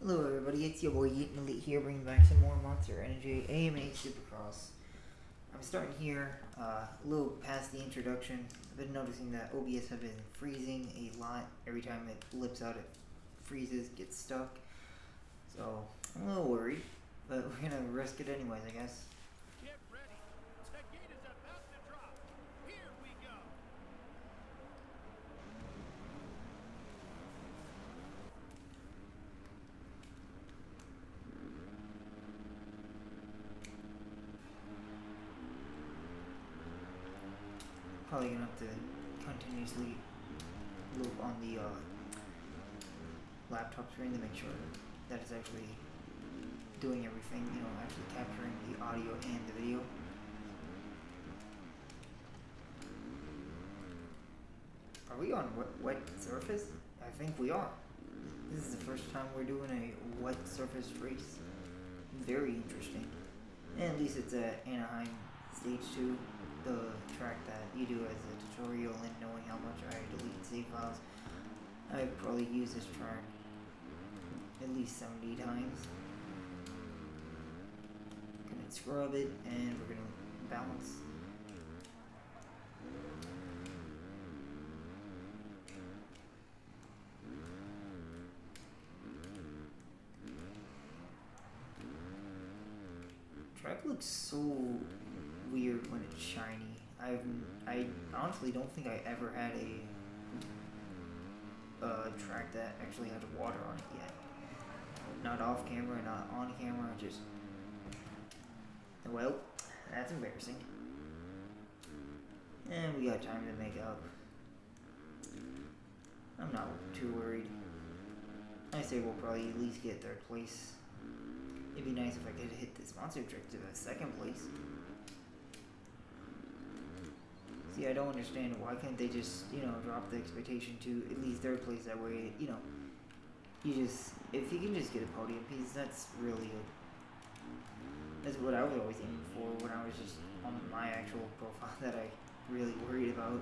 Hello everybody, it's your boy Yeet Elite here, bringing back some more Monster Energy AMA Supercross. I'm starting here, a little past the introduction. I've been noticing that OBS have been freezing a lot. Every time it flips out, it freezes, gets stuck. So, I'm a little worried, but we're gonna risk it anyways, I guess. Get ready. The gate is about to drop. Here we go. Probably gonna have to continuously loop on the laptop screen to make sure that it's actually doing everything, actually capturing the audio and the video. Are we on wet surface? I think we are. This is the first time we're doing a wet surface race. Very interesting. And at least it's at Anaheim Stage 2, the track that you do as a tutorial, and knowing how much I delete save files. I've probably used this track at least 70 times. Gonna scrub it and we're gonna balance. Track looks so weird when it's shiny. I honestly don't think I ever had a track that actually had water on it yet. Not off camera, not on camera, just... Well, that's embarrassing. And we got time to make up. I'm not too worried. I say we'll probably at least get third place. It'd be nice if I could hit this monster trick to second place. See, I don't understand why can't they just, drop the expectation to at least third place. That way, if you can just get a podium piece, that's really good. That's what I was always aiming for when I was just on my actual profile, that I really worried about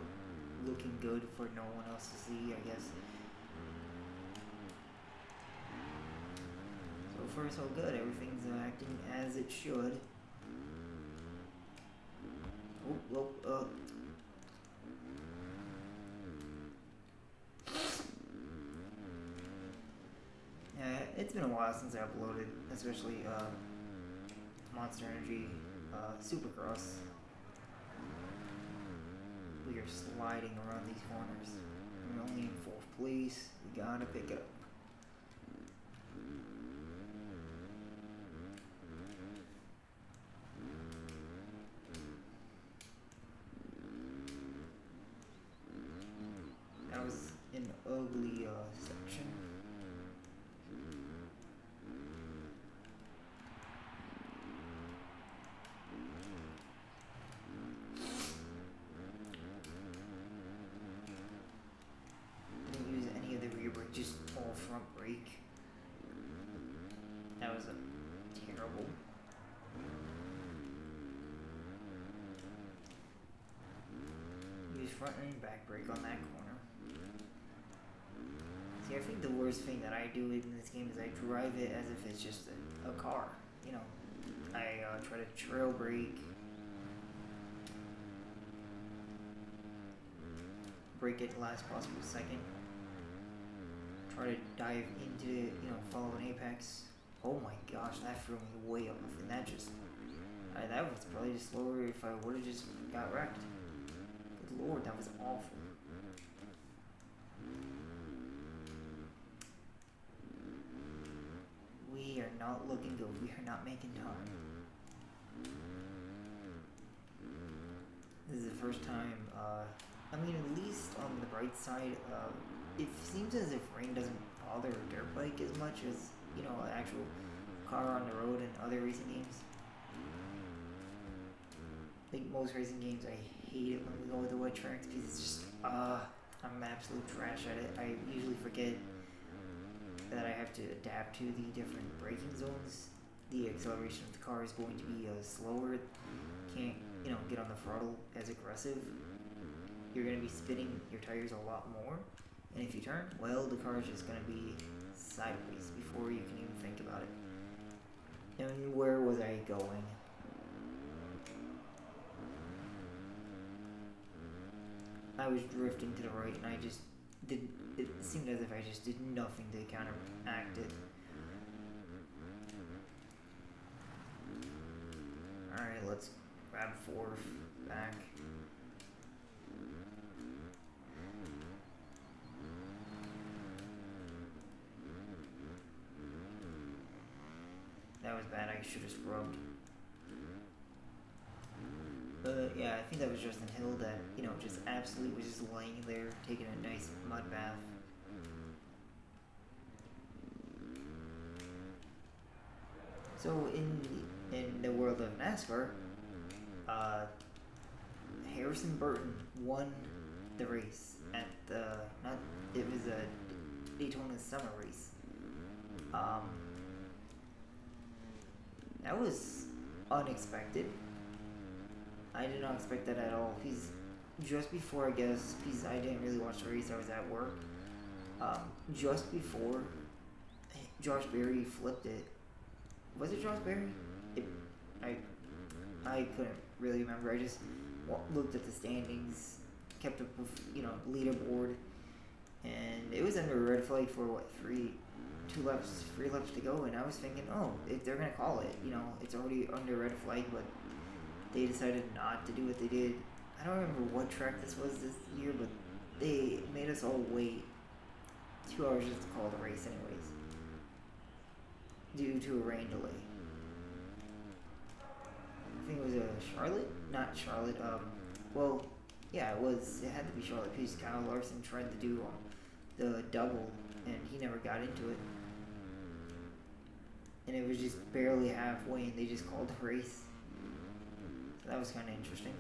looking good for no one else to see, I guess. So far so good, everything's acting as it should. Yeah, it's been a while since I uploaded, especially Monster Energy Supercross. We are sliding around these corners. We're only in 4th place. We gotta pick it up. That was an ugly section. Didn't use any of the rear brake, just all front brake. That was terrible. Use front and back brake on that corner. See, I think the worst thing that I do in this game is I drive it as if it's just a car. I try to trail brake, brake at the last possible second, try to dive into it, follow an apex. Oh my gosh, that threw me way off, and that was probably just slower if I would have just got wrecked. Good lord, that was awful. We are not looking good. We are not making time. This is the first time, at least on the bright side, it seems as if rain doesn't bother a dirt bike as much as, an actual car on the road in other racing games. Like most racing games, I hate it when we go with the wet tracks because it's just, I'm absolute trash at it. I usually forget that I have to adapt to the different braking zones. The acceleration of the car is going to be slower. Can't, get on the throttle as aggressive. You're going to be spinning your tires a lot more. And if you turn, well, the car is just going to be sideways before you can even about it. And where was I going? I was drifting to the right, and I just did. It seemed as if I just did nothing to counteract it. All right, let's grab fourth back. That was bad. I should have scrubbed. Yeah, I think that was Justin Hill that, just absolutely was just laying there, taking a nice mud bath. So in the world of NASCAR, Harrison Burton won the race at it was a Daytona summer race. That was unexpected. I did not expect that at all. He's just before, I guess, because I didn't really watch the race, I was at work. Just before Josh Berry flipped it. Was it Josh Berry? I couldn't really remember. I just looked at the standings, kept up with, leaderboard, and it was under a red flag for three laps to go, and I was thinking, oh, if they're gonna call it, it's already under red flag, but they decided not to do what they did. I don't remember what track this was this year, but they made us all wait 2 hours just to call the race anyways, due to a rain delay. I think it was not Charlotte, well, yeah, it had to be Charlotte, because Kyle Larson tried to do the double, and he never got into it. And it was just barely halfway, and they just called the race. So that was kind of interesting.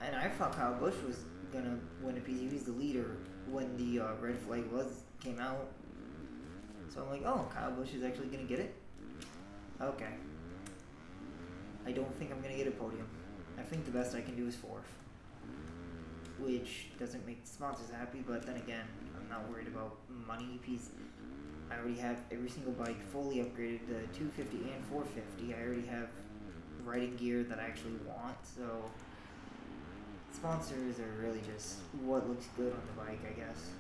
And I thought Kyle Busch was gonna win it because he was the leader when the red flag came out. So I'm like, oh, Kyle Busch is actually gonna get it? Okay. I don't think I'm gonna get a podium. I think the best I can do is fourth, which doesn't make the sponsors happy, but then again, I'm not worried about money because I already have every single bike fully upgraded to 250 and 450. I already have riding gear that I actually want, so sponsors are really just what looks good on the bike, I guess.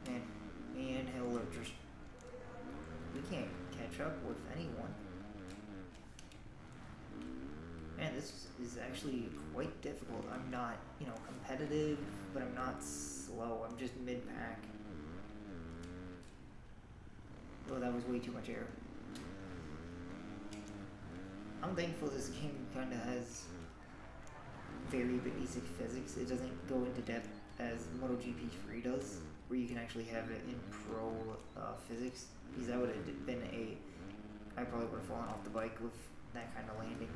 And me and Hill are just, we can't catch up with anyone. Man, this is actually quite difficult. I'm not, competitive, but I'm not slow. I'm just mid-pack. Oh, that was way too much air. I'm thankful this game kind of has very basic physics. It doesn't go into depth as MotoGP 3 does, where you can actually have it in pro physics. Because that would have been I probably would have fallen off the bike with that kind of landing.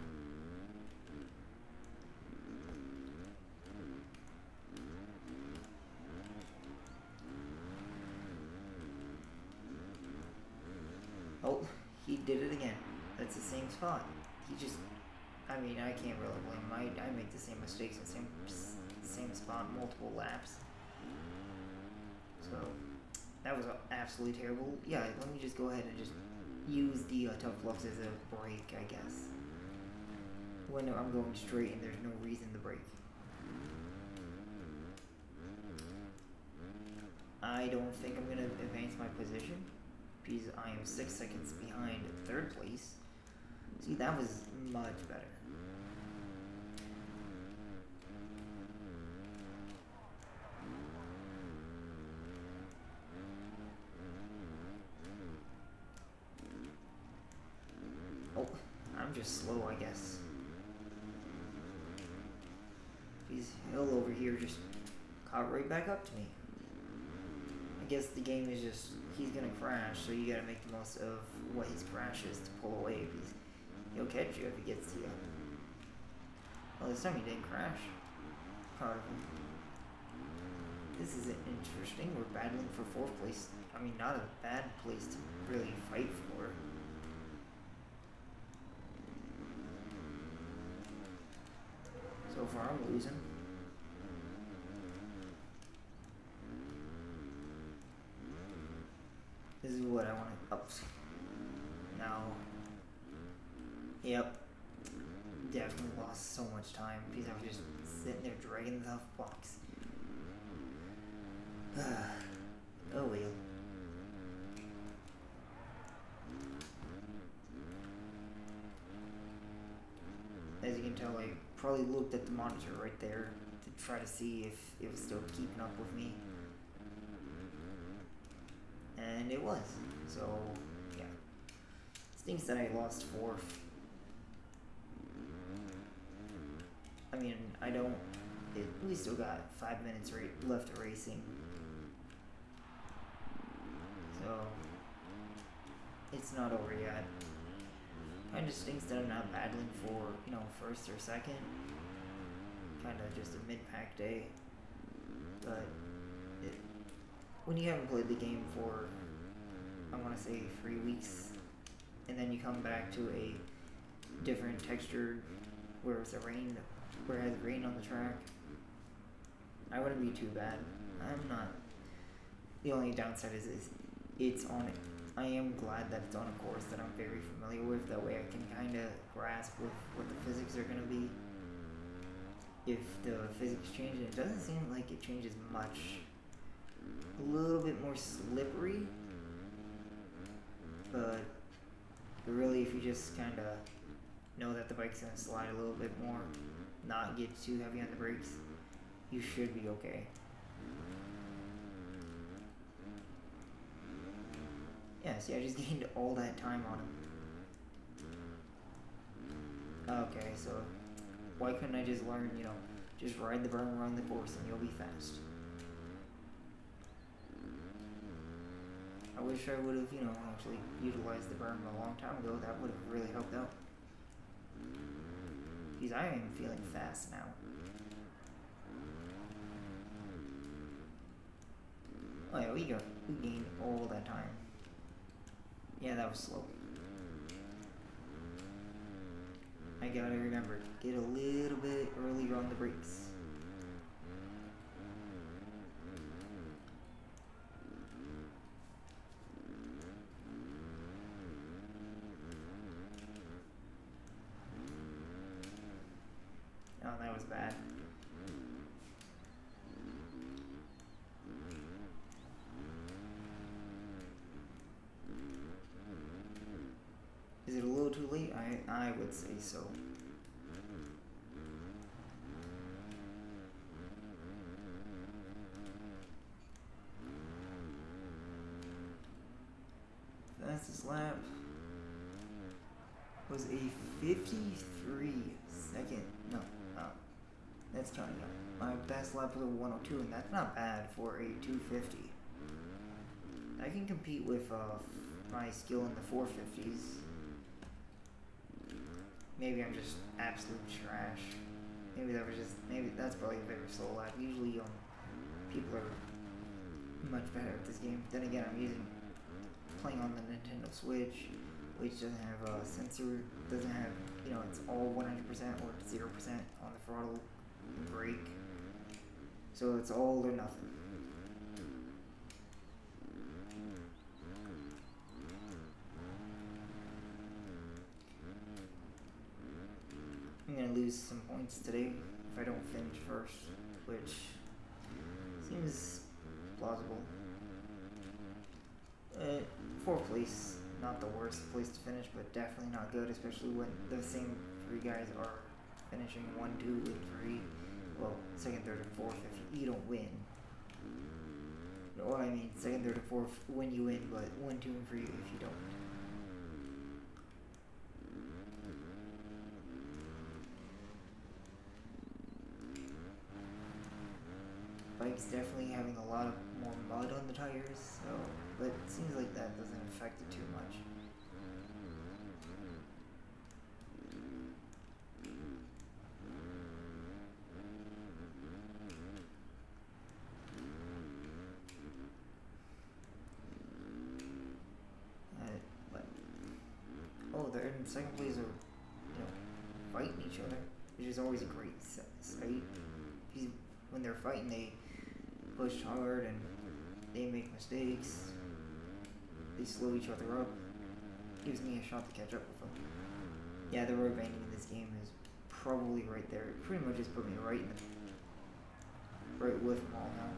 Oh, he did it again. That's the same spot. I can't really blame him. I make the same mistakes in the same spot multiple laps. So, that was absolutely terrible. Yeah, let me just go ahead and just use the Tough Flux as a brake, I guess. When I'm going straight and there's no reason to brake. I don't think I'm going to advance my position, because I am 6 seconds behind third place. See, that was much better. Oh, I'm just slow, I guess. He's Hill over here just caught right back up to me. I guess the game is just, he's gonna crash, so you gotta make the most of what his crash is to pull away, because he'll catch you if he gets to you. Well, this time he didn't crash. Proud of him. This is interesting. We're battling for fourth place. Not a bad place to really fight for. I'm losing. This is what I want to. Oh, now. Yep. Definitely lost so much time because I was just sitting there dragging the box. Oh well. As you can tell, I probably looked at the monitor right there to try to see if it was still keeping up with me. And it was. So, yeah. Stinks that I lost fourth. I mean, I don't. We still got 5 minutes left of racing. So, it's not over yet. Kind of stinks that I'm not battling for, first or second. Kind of just a mid-pack day. But when you haven't played the game for, I want to say 3 weeks, and then you come back to a different texture where it has rain on the track, I wouldn't be too bad. I'm not. The only downside is it's on it. I am glad that it's on a course that I'm very familiar with. That way I can kind of grasp with what the physics are going to be. If the physics change, and it doesn't seem like it changes much. A little bit more slippery. But really, if you just kind of know that the bike's going to slide a little bit more, not get too heavy on the brakes, you should be okay. Yeah, see, I just gained all that time on him. Okay, so why couldn't I just learn, just ride the berm around the course and you'll be fast? I wish I would have, actually utilized the berm a long time ago. That would have really helped out. Because I am feeling fast now. Oh yeah, we gained all that time. Yeah, that was slow. I gotta remember, get a little bit earlier on the brakes. Oh, that was bad. Is it a little too late? I would say so. Fastest lap was a 53-second. No, that's counting up. My best lap was a 102, and that's not bad for a 250. I can compete with my skill in the 450s. Maybe I'm just absolute trash. Maybe that's probably a very slow lap. Usually, people are much better at this game. Then again, I'm playing on the Nintendo Switch, which doesn't have a sensor, doesn't have, it's all 100% or 0% on the throttle and brake. So it's all or nothing. I'm gonna lose some points today if I don't finish first, which seems plausible. Fourth place, not the worst place to finish, but definitely not good, especially when the same three guys are finishing 1, 2, and 3. Well, second, third, and fourth if you don't win. Or I mean, second, third, and fourth when you win, but 1, 2, and 3 if you don't. Bike's definitely having a lot of more mud on the tires, but it seems like that doesn't affect it too much. But they're in second place are, fighting each other. which is always a great sight. When they're fighting, they push hard and they make mistakes. They slow each other up. Gives me a shot to catch up with them. Yeah, the road banding in this game is probably right there. It pretty much just put me right with them all now.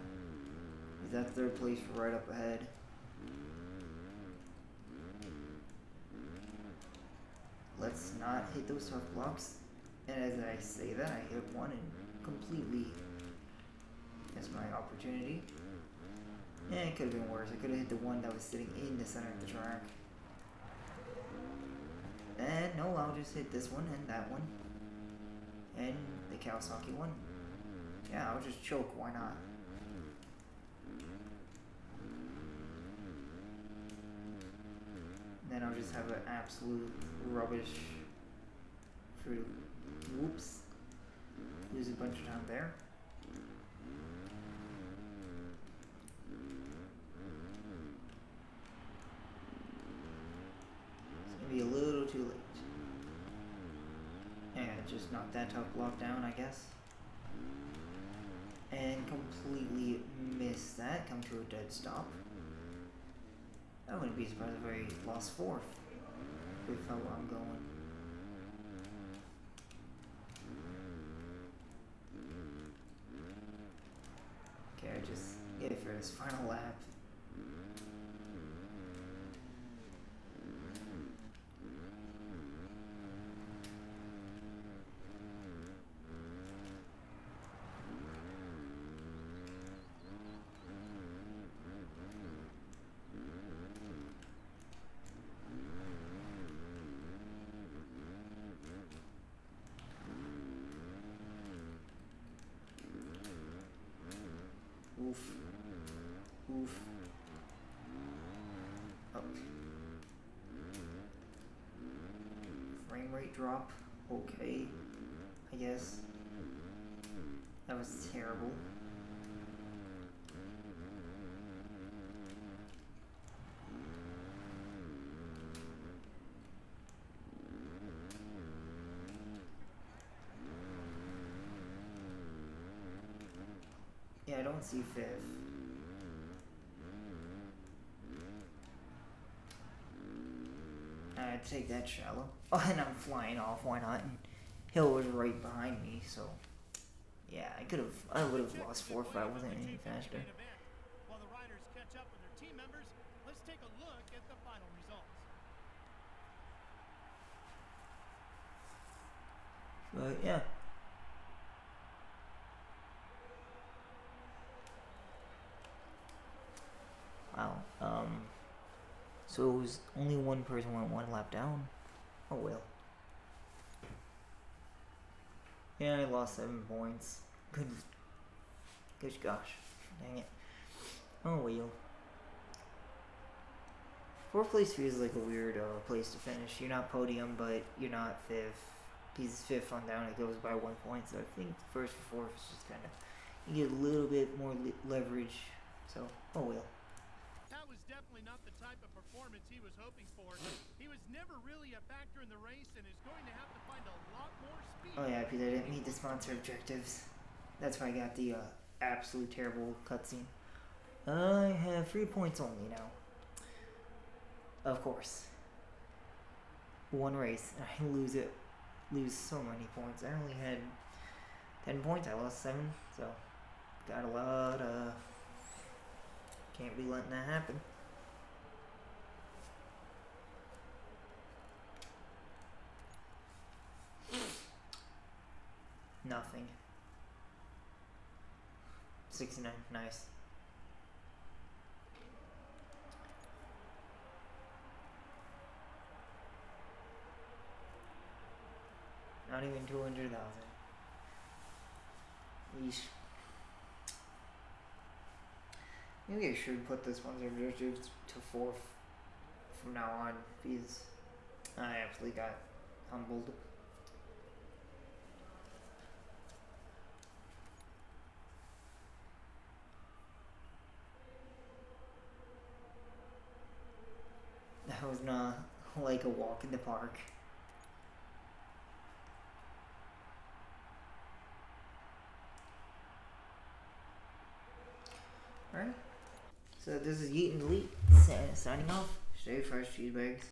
Is that third place right up ahead? Let's not hit those tough blocks. And as I say that, I hit one and completely missed my opportunity. Yeah, it could have been worse. I could have hit the one that was sitting in the center of the track. And no, I'll just hit this one and that one. And the Kawasaki one. Yeah, I'll just choke, why not? Then I'll just have an absolute rubbish through. Whoops. Lose a bunch of time there. It's gonna be a little too late. And just knock that tough block down, I guess. And completely miss that. Come to a dead stop. I wouldn't be surprised if I lost fourth with how I'm going. Okay, I just get it for this final lap. Oof. Oof. Oh. Frame rate drop. Okay. I guess. That was terrible. Yeah, I don't see fifth. I'd take that shallow. Oh, and I'm flying off, why not? And Hill was right behind me, so yeah, I would have lost fourth if I wasn't any faster. While the riders catch up with their team members, let's take a look at the final results. But yeah. Wow. So it was only one person went one lap down. Oh well. Yeah, I lost 7 points. Good gosh. Dang it. Oh well. Fourth place feels like a weird place to finish. You're not podium, but you're not fifth. He's fifth on down. It goes by 1 point. So I think first or fourth is just kind of, you get a little bit more leverage. So, oh well. That was definitely not the type of performance he was hoping for. He was never really a factor in the race and is going to have to find a lot more speed. Oh yeah, because I didn't meet the sponsor objectives. That's why I got the absolute terrible cutscene. I have 3 points only now. Of course. One race, and I lose so many points. I only had 10 points, I lost 7, so got a lot of... Can't be letting that happen. Nothing. 69, nice. Not even 200,000. Yeesh. Maybe I should put this one's objectives to 4th from now on, because I absolutely got humbled. That was not like a walk in the park. Alright. So this is Yeet and Delete signing off. Stay fresh, cheese bags.